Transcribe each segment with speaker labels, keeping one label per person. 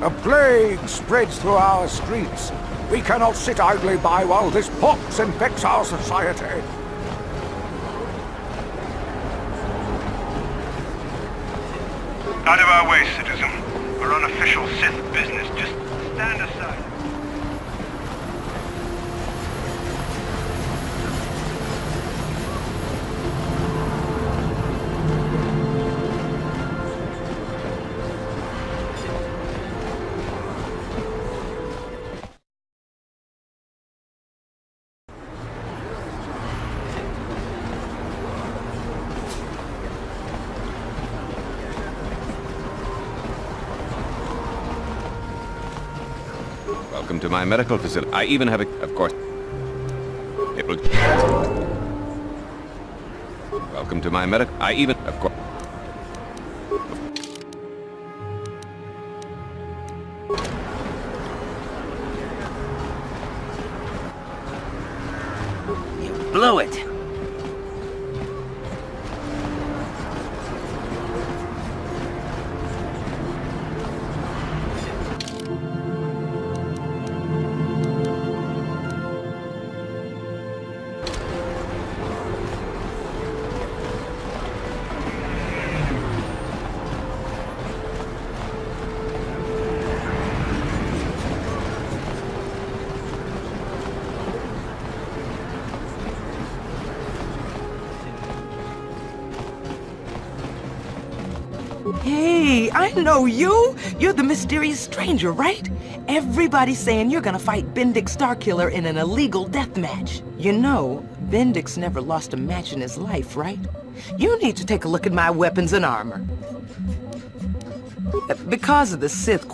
Speaker 1: A plague spreads through our streets. We cannot sit idly by while this pox infects our society.
Speaker 2: Out of our way, citizen. We're on official Sith business. Just stand aside.
Speaker 3: Welcome to my medical facility. I even have a... Of course. It will... Welcome to my medical... I even... Of course.
Speaker 4: You blew it.
Speaker 5: Hey, I know you! You're the mysterious stranger, right? Everybody's saying you're gonna fight Bendix Starkiller in an illegal death match. You know, Bendix never lost a match in his life, right? You need to take a look at my weapons and armor. Because of the Sith...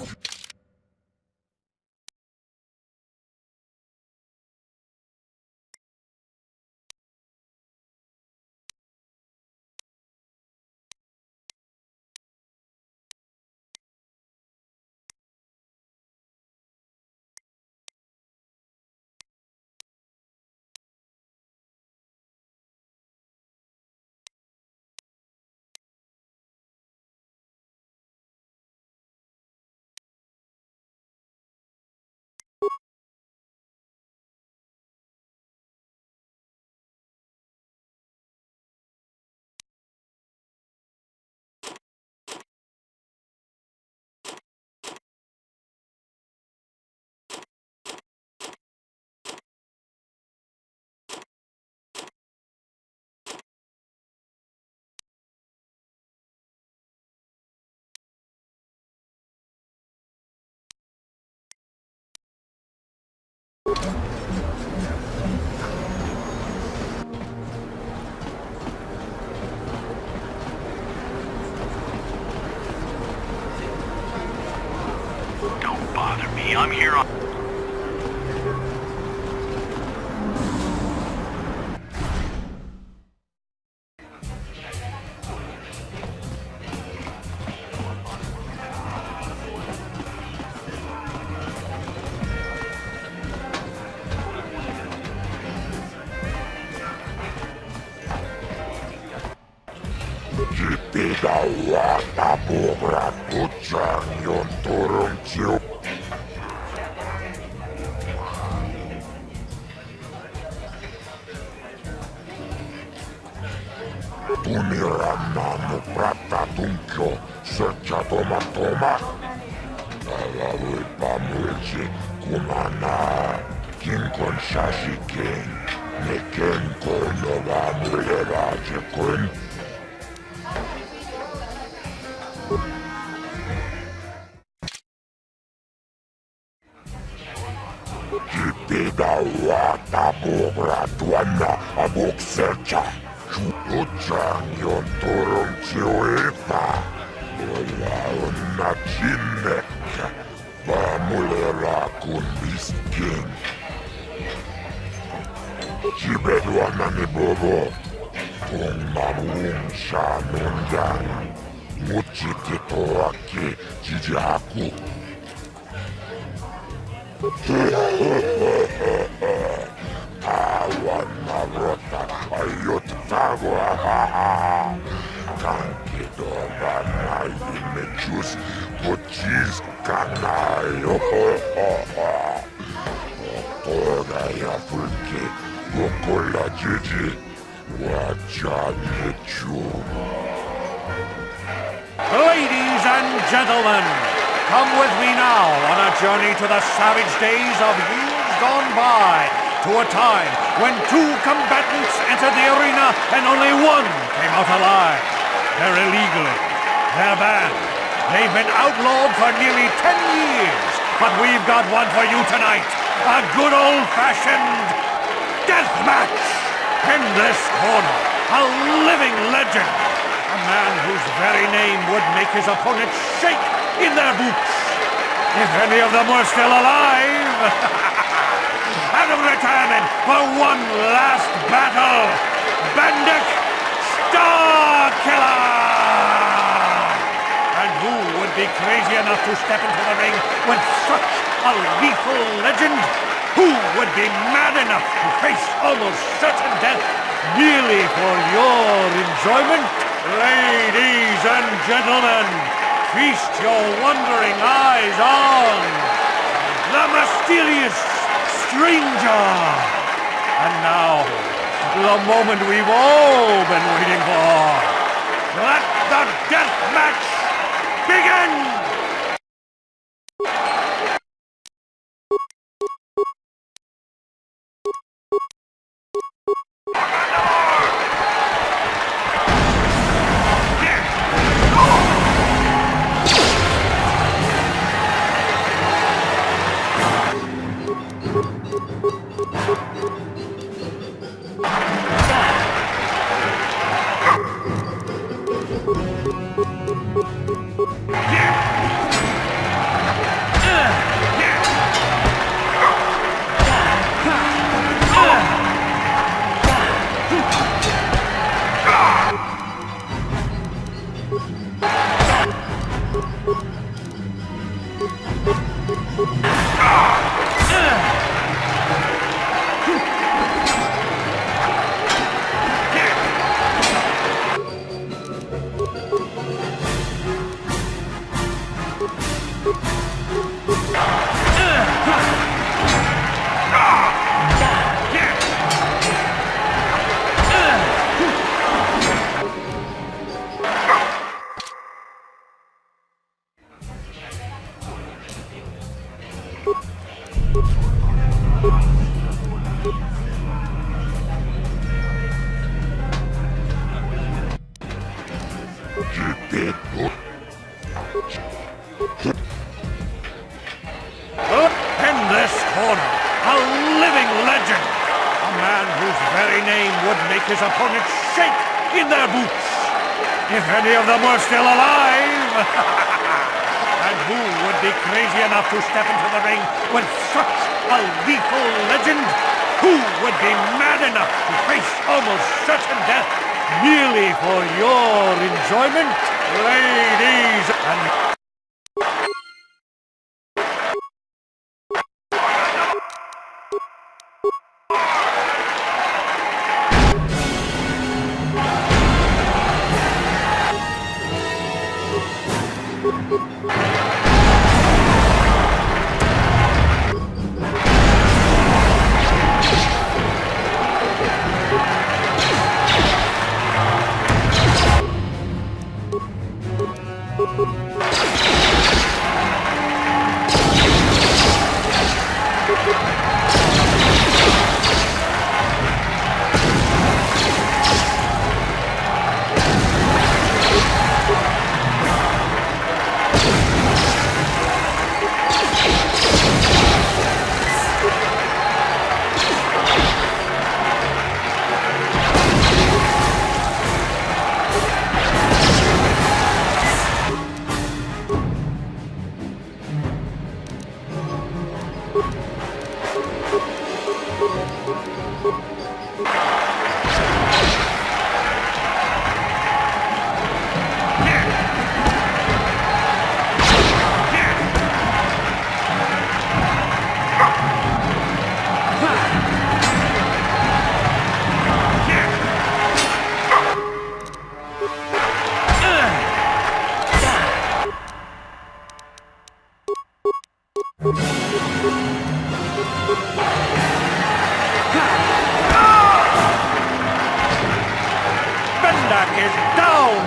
Speaker 2: Don't bother me. I'm here on...
Speaker 6: Kana
Speaker 4: Ladies and gentlemen, come with me now on a journey to the savage days of years gone by, to a time when two combatants entered the arena and only one came out alive. They're illegally. They're banned. They've been outlawed for nearly 10 years, but we've got one for you tonight. A good old-fashioned death match! Endless Corner, a living legend. A man whose very name would make his opponents shake in their boots. If any of them were still alive. Out of retirement for one last battle. Bendik Starkiller! And who would be crazy enough to step into the ring with such a lethal legend? Who would be mad enough to face almost certain death merely for your enjoyment? Ladies and gentlemen, feast your wondering eyes on the mysterious stranger. And now, the moment we've all been waiting for. Let the death match begin! Endless Corner, a living legend. A man whose very name would make his opponents shake in their boots. If any of them were still alive. And who would be crazy enough to step into the ring with such a lethal legend? Who would be mad enough to face almost certain death merely for your enjoyment? Ladies and...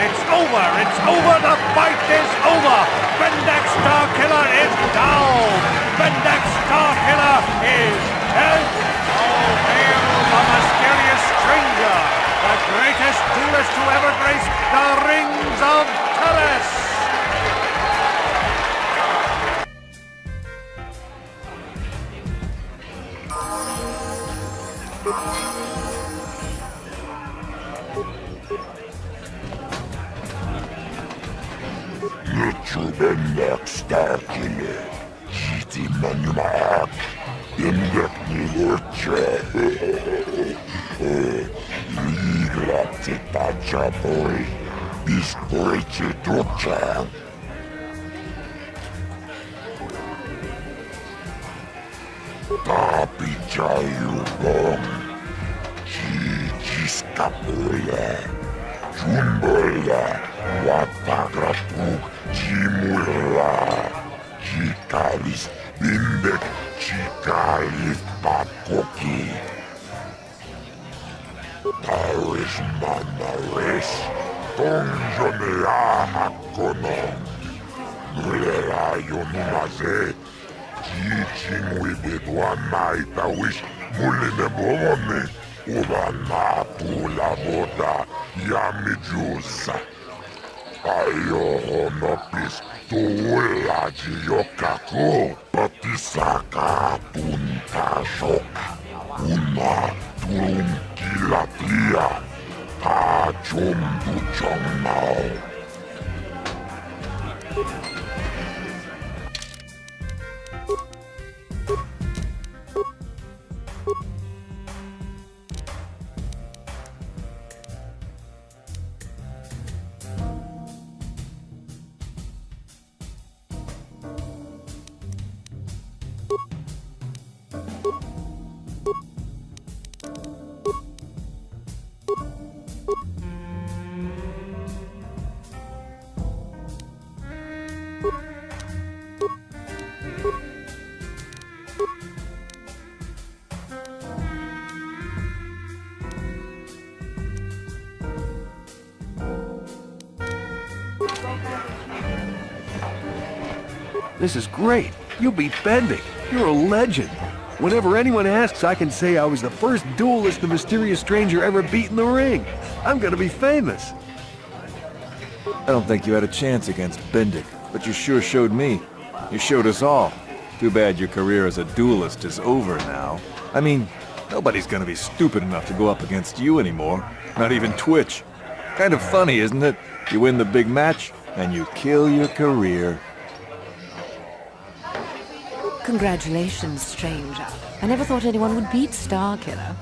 Speaker 4: It's over! It's over! The fight is over! Bendak Starkiller is down! Bendak Starkiller is dead! All hail the mysterious stranger! The greatest duelist to ever grace the rings of Teles!
Speaker 6: Bendak Starkiller, Четыре Малак, Темного Лорда Ревана, бесчисленное. Обречаю вам, чистскапуля, джумболя, ватагратук, чимула, чикалис, биндек, чикалис, пококи. Тарис манарис, тонжонеа аконом, нулераю нумазе, чичимуи бедуана и тауиш, мулине бовоны, урана пула вода, ямиджуса. Айонопис, туэлади йокаку, патисака пунташок, уна турункилатлия, тачом дучомнау.
Speaker 7: This is great. You beat Bendik. You're a legend. Whenever anyone asks, I can say I was the first duelist the mysterious stranger ever beat in the ring. I'm gonna be famous.
Speaker 8: I don't think you had a chance against Bendik, but you sure showed me. You showed us all. Too bad your career as a duelist is over now. I mean, nobody's gonna be stupid enough to go up against you anymore. Not even Twitch. Kind of funny, isn't it? You win the big match, and you kill your career.
Speaker 9: Congratulations, stranger. I never thought anyone would beat Starkiller.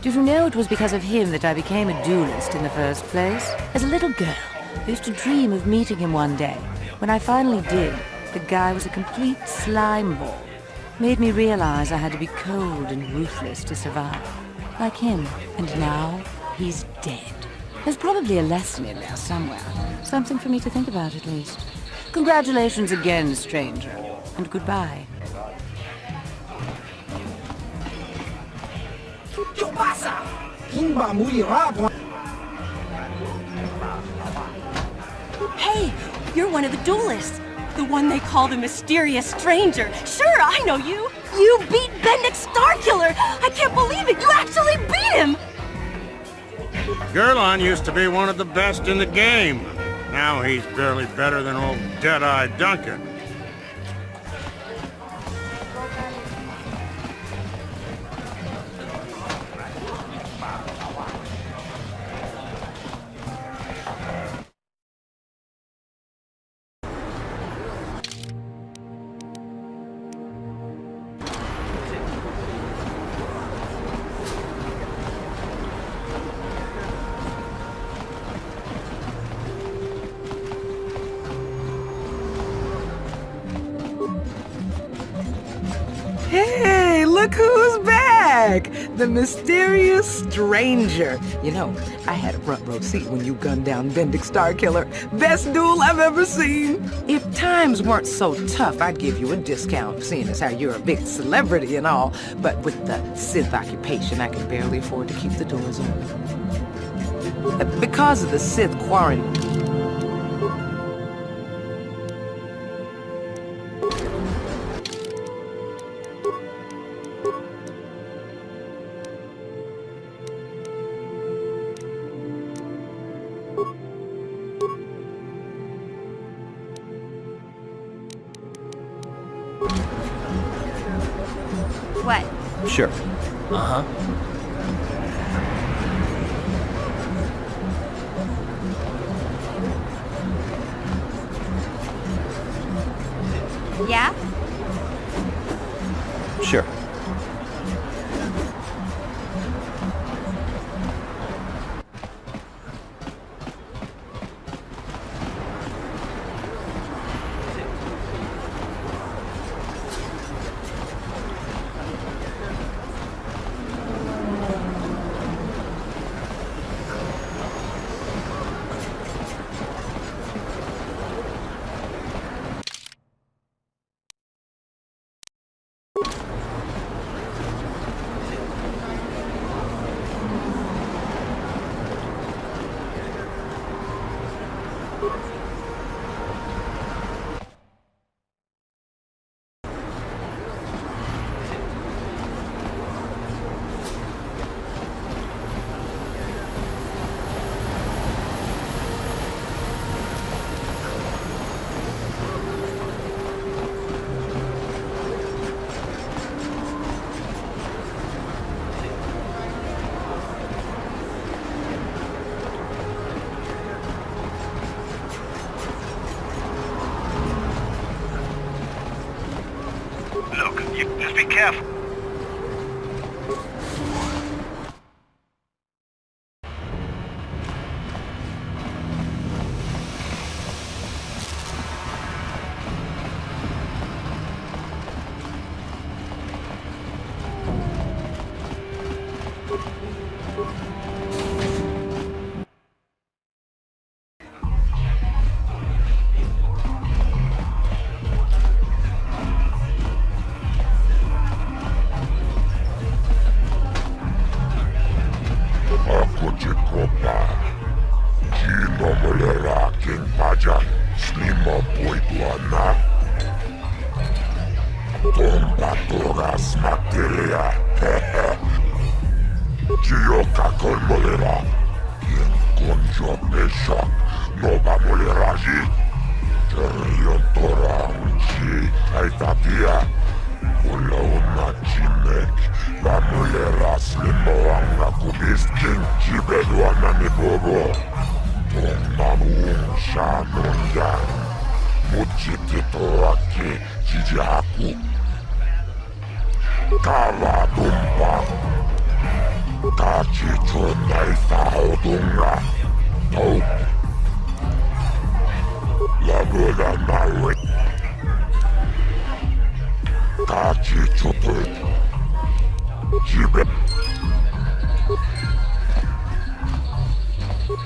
Speaker 9: Did you know it was because of him that I became a duelist in the first place? As a little girl, I used to dream of meeting him one day. When I finally did, the guy was a complete slime ball. Made me realize I had to be cold and ruthless to survive. Like him. And now, he's dead. There's probably a lesson in there somewhere. Something for me to think about, at least. Congratulations again, stranger. And goodbye.
Speaker 10: Hey, you're one of the duelists. The one they call the mysterious stranger. Sure, I know you. You beat Bendik Starkiller. I can't believe it. You actually beat him.
Speaker 4: Gerlon used to be one of the best in the game. Now he's barely better than old Dead-Eye Duncan.
Speaker 5: Hey, look who's back! The mysterious stranger. You know, I had a front row seat when you gunned down Bendik Starkiller. Best duel I've ever seen. If times weren't so tough, I'd give you a discount, seeing as how you're a big celebrity and all. But with the Sith occupation, I can barely afford to keep the doors open. Because of the Sith quarantine.
Speaker 10: What?
Speaker 3: Sure.
Speaker 11: Uh-huh.
Speaker 10: Yeah?
Speaker 3: Sure.
Speaker 2: Just be careful.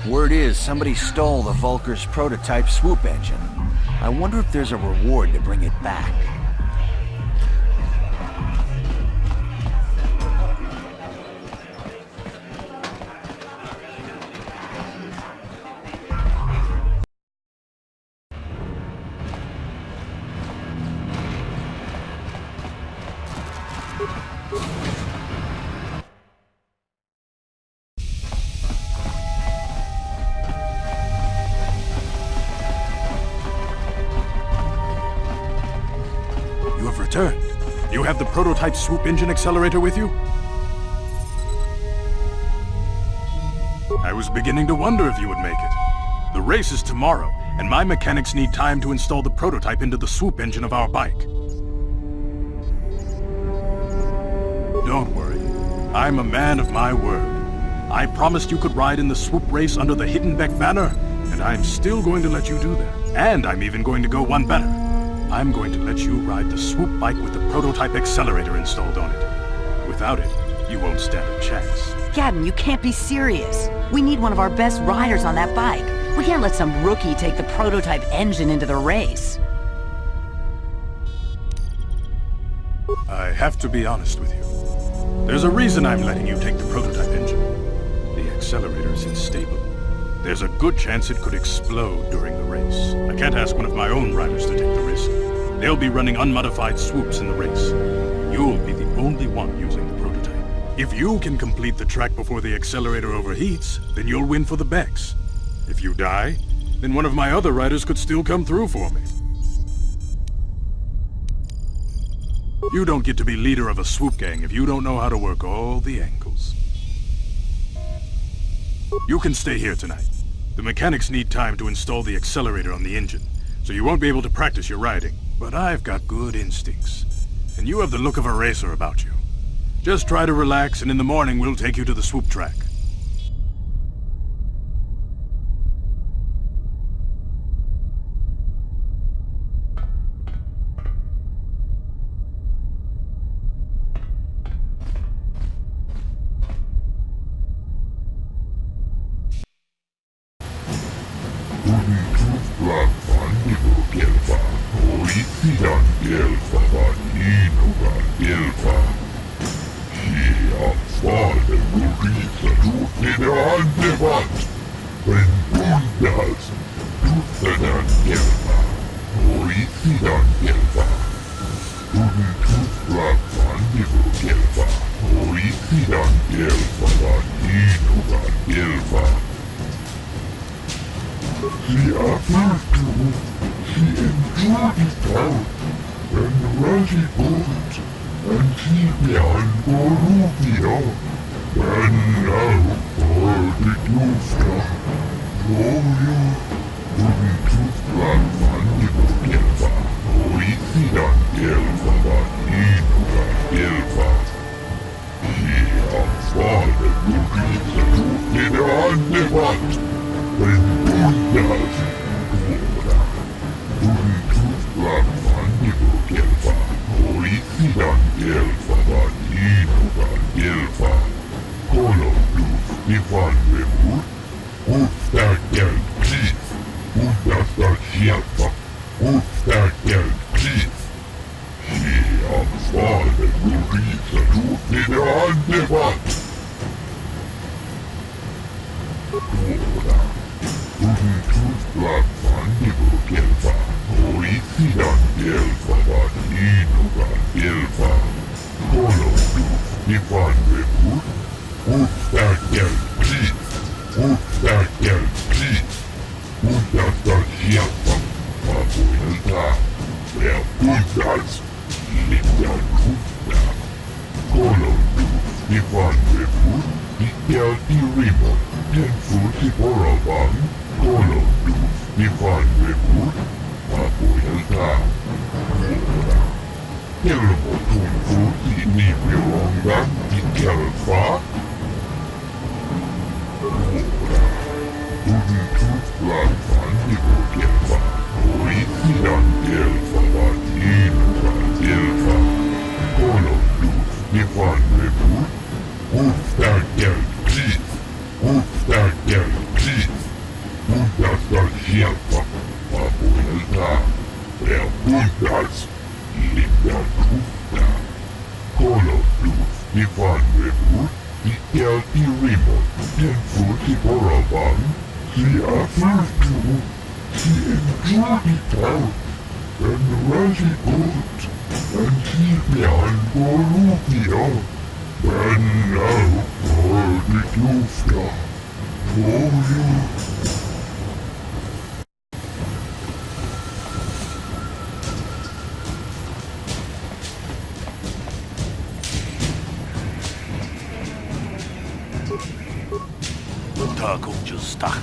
Speaker 11: Word is somebody stole the Vulker's prototype swoop engine. I wonder if there's a reward to bring it back.
Speaker 12: You have the prototype swoop engine accelerator with you? I was beginning to wonder if you would make it. The race is tomorrow, and my mechanics need time to install the prototype into the swoop engine of our bike. Don't worry. I'm a man of my word. I promised you could ride in the swoop race under the Hiddenbeck banner, and I'm still going to let you do that. And I'm even going to go one better. I'm going to let you ride the swoop bike with the prototype accelerator installed on it. Without it, you won't stand a chance.
Speaker 9: Gadden, you can't be serious. We need one of our best riders on that bike. We can't let some rookie take the prototype engine into the race.
Speaker 12: I have to be honest with you. There's a reason I'm letting you take the prototype engine. The accelerator is unstable. There's a good chance it could explode during the race. I can't ask one of my own riders to take the risk. They'll be running unmodified swoops in the race. You'll be the only one using the prototype. If you can complete the track before the accelerator overheats, then you'll win for the Becks. If you die, then one of my other riders could still come through for me. You don't get to be leader of a swoop gang if you don't know how to work all the angles. You can stay here tonight. The mechanics need time to install the accelerator on the engine, so you won't be able to practice your riding. But I've got good instincts, and you have the look of a racer about you. Just try to relax, and in the morning we'll take you to the swoop track.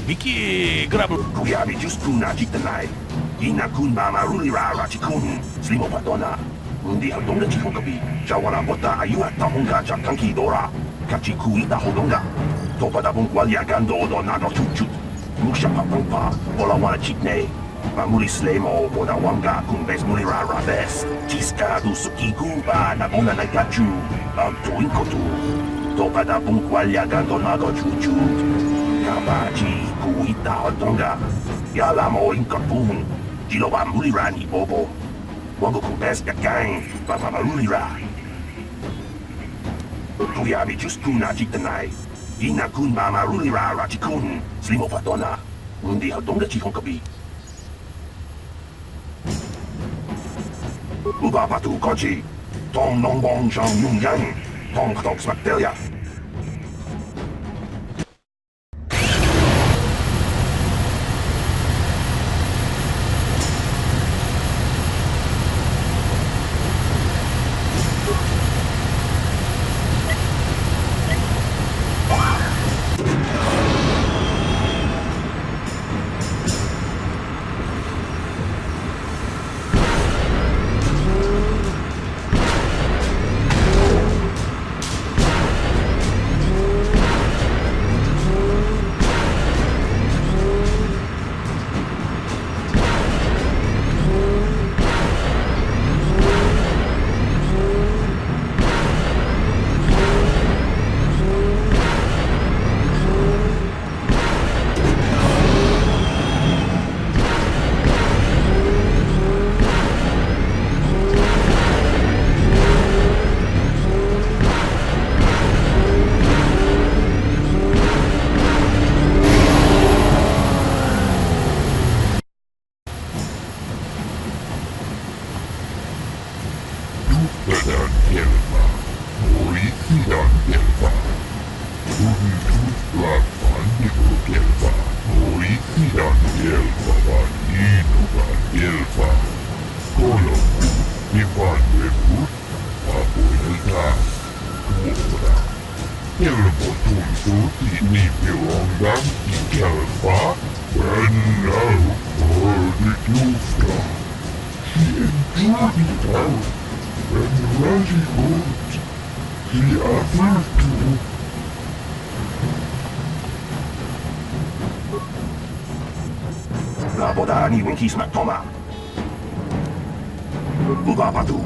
Speaker 13: Miki, grab Kuyabi just kuna jitanai. Ina kun mama ruli rara chikun. Slimo patona. Undi aldonga chikokabi. Jawara bota ayuha tahunga chakanki dora. Kachiku ita hodonga. Topada bunkwalya gando do nado chuchut. Musha papumpa. Ola wana chikne. Mamuli slemo boda wanga kumbes muli rara bes. Chiska du sukiku ba na bona na gachu. Abtu inkotu. Topada bunkwalya gando nado chuchut. Kabaji kuita hodonga. Yalamo inkapun. Jiloba mulira ni bobo. Wango kubes gang. Baba mulira. Kuyabi just kuna jitanai. Ina kun mama mulira rachikun. Slimo patona. Undi hodonga chihonkabi. Uba patu kochi. Tom nong bong shang yung yang. Tom ktok smaktelia.
Speaker 6: Delva, Oisidan Delva, Untuslat Vandigo Delva, Oisidan Delva, Vaninuga Delva, Kolotu, Ivan Webut, Abuelta, Tuora, Elmo Tuntuti Nipirongam, Ikelva, Venau, Ordikufta. He endured it out, and Raji good, the other two.
Speaker 13: Naboda ni winkis matoma. Ubabatu.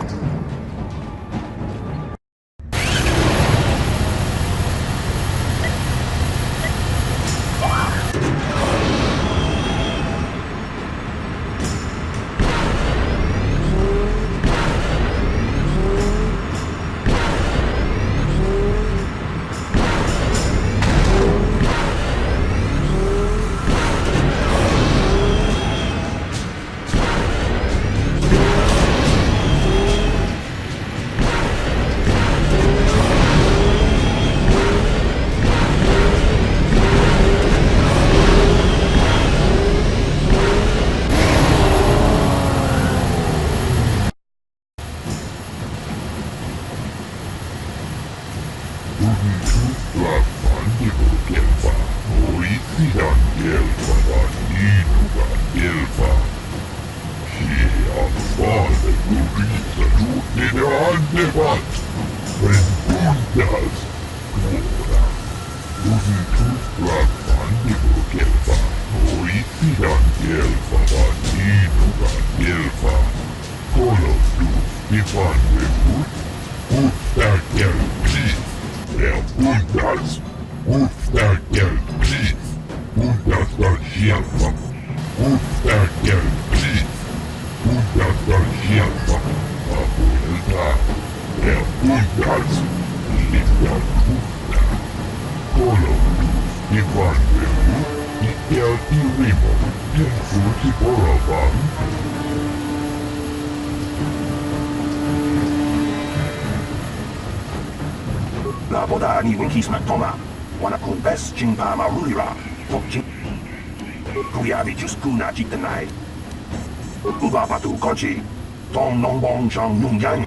Speaker 13: Naboda ni winkis matoma. Wanakun best jingpa marulira. Pokjing. Kuyabi juskuna jitanai. Ubabatu kochi. Tom nongbong chang nungyang.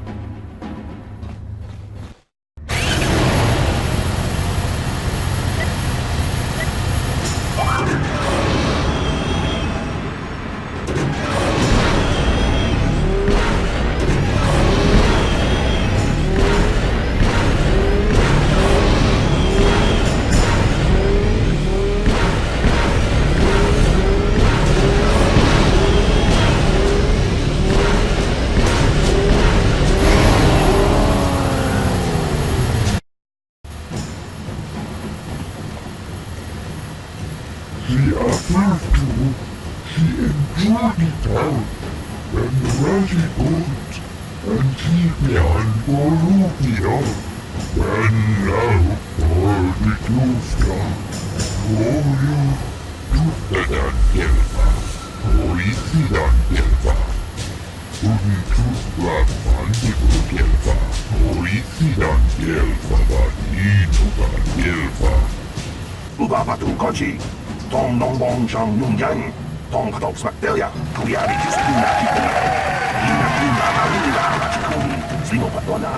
Speaker 13: Tom nongbong chang nungyang. Tom katok smaktelia. Kuyabi juskuna jitanai. Inakuna marulira rachikun. Slimo patona.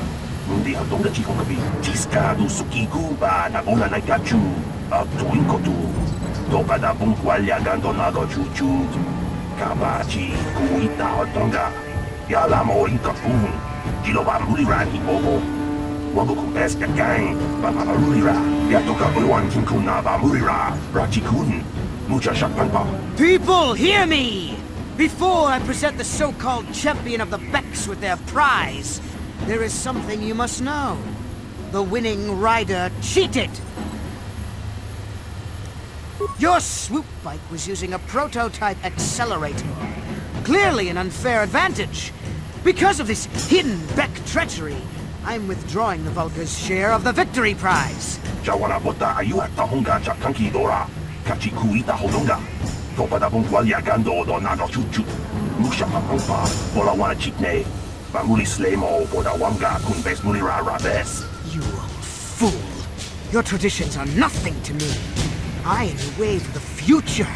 Speaker 13: Mundi haldong da chikong kabi. Jiska du sukiku ba nabola na gachu. Abtuinkotu. Toka da bungkwalya gando nago chuchu. Kabachi kuita hotonga. Yalamo inkakun. Jiloba mulira ni bobo. Wagoku best gang. Baba marulira. Yatoka uwan kinkuna ba mulira. Rachikun. Mucha shakpanpa.
Speaker 14: People, hear me! Before I present the so-called champion of the Becks with their prize, there is something you must know. The winning rider cheated! Your swoop bike was using a prototype accelerator. Clearly an unfair advantage. Because of this hidden Beck treachery, I'm withdrawing the Vulca's share of the victory prize.
Speaker 13: Jawanabota ayuata honga chakanki dora. Kachikuita hodonga. Topa da bungwalya gando do nago chuchu. Musha papampa. Bola wana chitne. Pamuli slemo poda wanga kun bes mulira rabes.
Speaker 14: You old fool. Your traditions are nothing to me. I am the way for the future.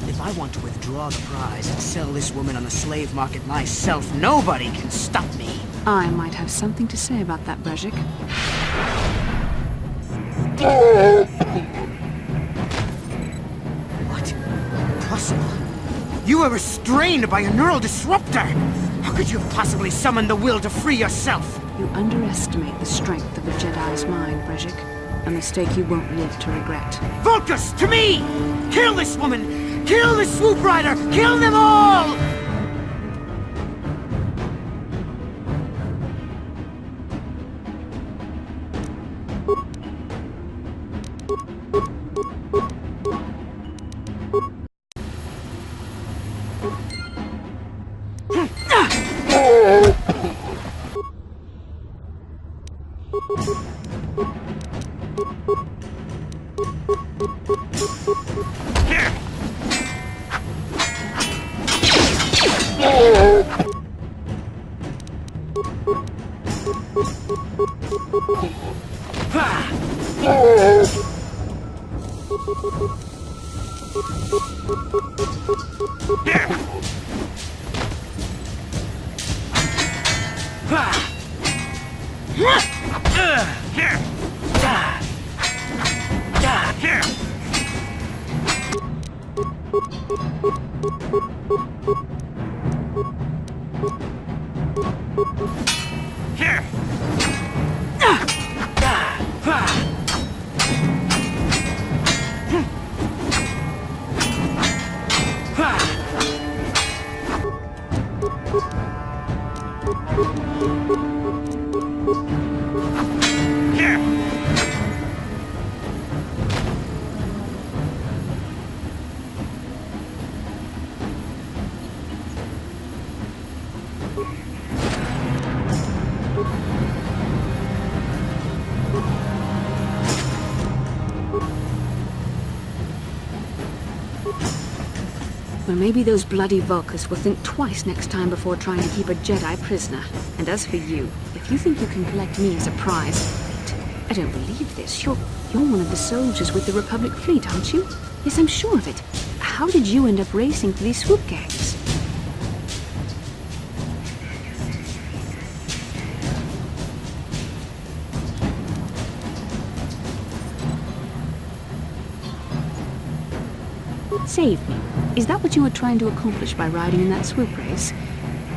Speaker 14: If I want to withdraw the prize and sell this woman on the slave market myself, nobody can stop me.
Speaker 15: I might have something to say about that, Brejik.
Speaker 14: What? Impossible. You were restrained by a neural disruptor. How could you have possibly summoned the will to free yourself?
Speaker 15: You underestimate the strength of a Jedi's mind, Brejik. A mistake you won't live to regret.
Speaker 14: Vulcus, to me! Kill this woman! Kill the swoop rider! Kill them all!
Speaker 15: Well, maybe those bloody Vulcans will think twice next time before trying to keep a Jedi prisoner. And as for you, if you think you can collect me as a prize... Wait, I don't believe this. You're one of the soldiers with the Republic fleet, aren't you? Yes, I'm sure of it. How did you end up racing for these swoop gangs? Save me. Is that what you were trying to accomplish by riding in that swoop race?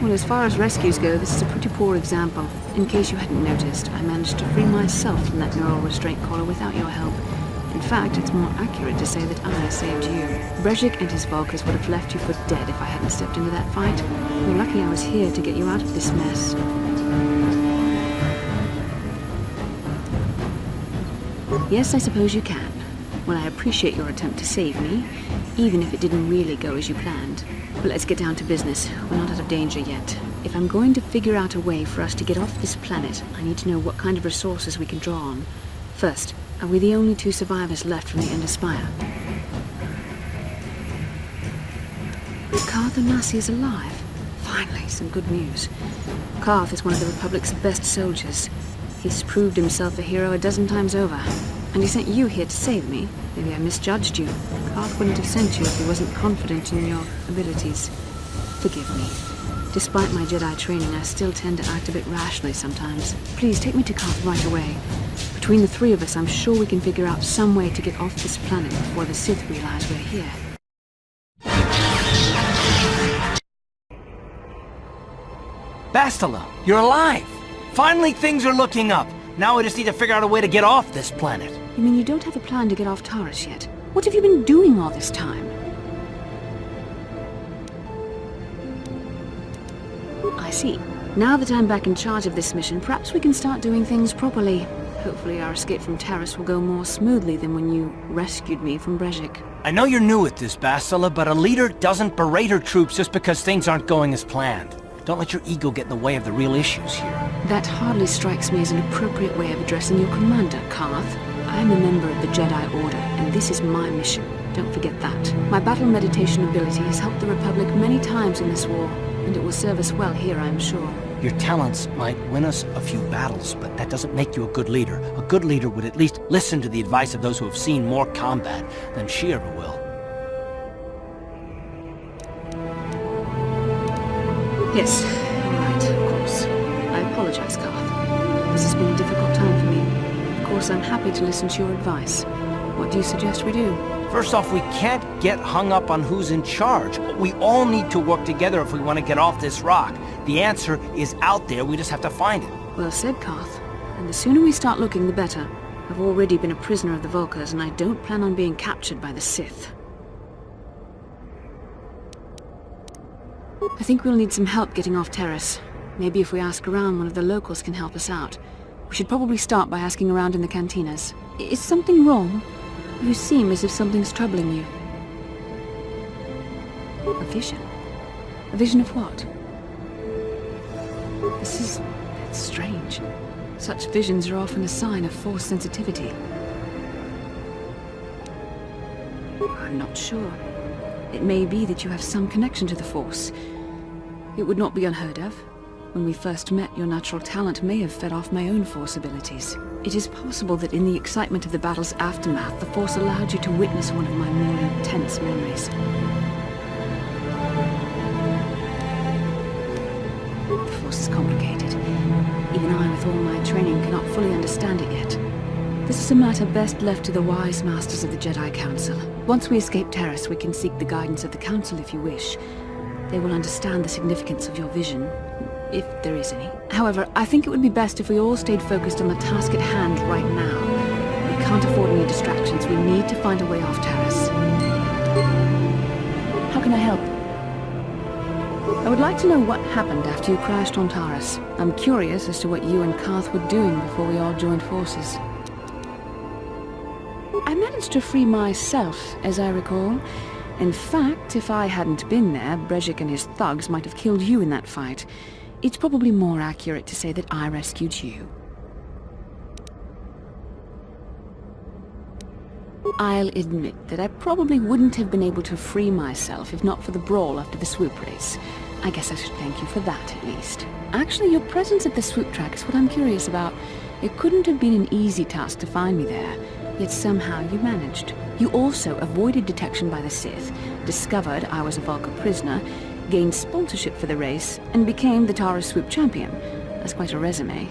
Speaker 15: Well, as far as rescues go, this is a pretty poor example. In case you hadn't noticed, I managed to free myself from that neural restraint collar without your help. In fact, it's more accurate to say that I saved you. Brejik and his Vulcans would have left you for dead if I hadn't stepped into that fight. You're lucky I was here to get you out of this mess. Yes, I suppose you can. Well, I appreciate your attempt to save me, even if it didn't really go as you planned. But let's get down to business. We're not out of danger yet. If I'm going to figure out a way for us to get off this planet, I need to know what kind of resources we can draw on. First, are we the only two survivors left from the Ender Spire? Karth Onasi is alive. Finally, some good news. Karth is one of the Republic's best soldiers. He's proved himself a hero a dozen times over. And he sent you here to save me. Maybe I misjudged you. Karth wouldn't have sent you if he wasn't confident in your abilities. Forgive me. Despite my Jedi training, I still tend to act a bit rashly sometimes. Please, take me to Karth right away. Between the three of us, I'm sure we can figure out some way to get off this planet before the Sith realize we're here.
Speaker 11: Bastila, you're alive! Finally, things are looking up. Now we just need to figure out a way to get off this planet.
Speaker 15: You mean you don't have a plan to get off Taurus yet? What have you been doing all this time? I see. Now that I'm back in charge of this mission, perhaps we can start doing things properly. Hopefully our escape from Taurus will go more smoothly than when you rescued me from Brejik.
Speaker 11: I know you're new at this, Bastila, but a leader doesn't berate her troops just because things aren't going as planned. Don't let your ego get in the way of the real issues here.
Speaker 15: That hardly strikes me as an appropriate way of addressing your commander, Karth. I am a member of the Jedi Order, and this is my mission. Don't forget that. My battle meditation ability has helped the Republic many times in this war, and it will serve us well here, I'm sure.
Speaker 11: Your talents might win us a few battles, but that doesn't make you a good leader. A good leader would at least listen to the advice of those who have seen more combat than she ever will.
Speaker 15: Yes, you're right, of course. I apologize, Carth. This has been a difficult time for me. Of course, I'm happy to listen to your advice. What do you suggest we do?
Speaker 11: First off, we can't get hung up on who's in charge. We all need to work together if we want to get off this rock. The answer is out there, we just have to find it.
Speaker 15: Well said, Carth. And the sooner we start looking, the better. I've already been a prisoner of the Vulkars, and I don't plan on being captured by the Sith. I think we'll need some help getting off Terrace. Maybe if we ask around, one of the locals can help us out. We should probably start by asking around in the cantinas. Is something wrong? You seem as if something's troubling you. A vision? A vision of what? It's strange. Such visions are often a sign of Force sensitivity. I'm not sure. It may be that you have some connection to the Force. It would not be unheard of. When we first met, your natural talent may have fed off my own Force abilities. It is possible that in the excitement of the battle's aftermath, the Force allowed you to witness one of my more intense memories. The Force is complicated. Even I, with all my training, cannot fully understand it yet. This is a matter best left to the wise masters of the Jedi Council. Once we escape Terrace, we can seek the guidance of the Council if you wish. They will understand the significance of your vision, if there is any. However, I think it would be best if we all stayed focused on the task at hand right now. We can't afford any distractions. We need to find a way off Terrace. How can I help? I would like to know what happened after you crashed on Taris. I'm curious as to what you and Carth were doing before we all joined forces. I managed to free myself, as I recall. In fact, if I hadn't been there, Brejik and his thugs might have killed you in that fight. It's probably more accurate to say that I rescued you. I'll admit that I probably wouldn't have been able to free myself if not for the brawl after the swoop race. I guess I should thank you for that, at least. Actually, your presence at the swoop track is what I'm curious about. It couldn't have been an easy task to find me there, yet somehow you managed. You also avoided detection by the Sith, discovered I was a Vulkar prisoner, gained sponsorship for the race, and became the Taris Swoop champion. That's quite a resume.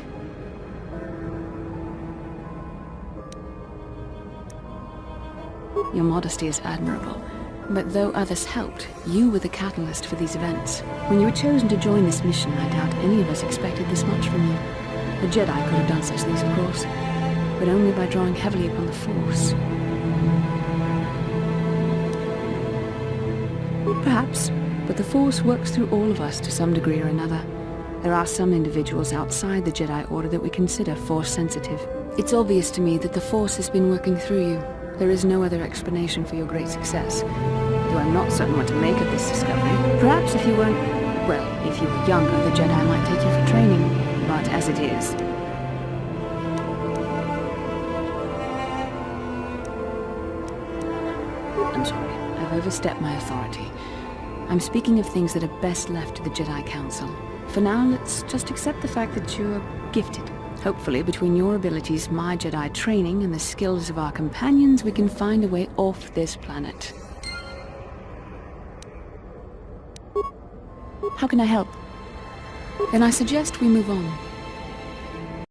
Speaker 15: Your modesty is admirable, but though others helped, you were the catalyst for these events. When you were chosen to join this mission, I doubt any of us expected this much from you. A Jedi could have done such things, of course, but only by drawing heavily upon the Force. Perhaps, but the Force works through all of us to some degree or another. There are some individuals outside the Jedi Order that we consider Force sensitive. It's obvious to me that the Force has been working through you. There is no other explanation for your great success. Though I'm not certain what to make of this discovery. Perhaps if you weren't... well, if you were younger, the Jedi might take you for training. But as it is... I'm sorry. I've overstepped my authority. I'm speaking of things that are best left to the Jedi Council. For now, let's just accept the fact that you're gifted. Hopefully, between your abilities, my Jedi training, and the skills of our companions, we can find a way off this planet. How can I help? Then I suggest we move on.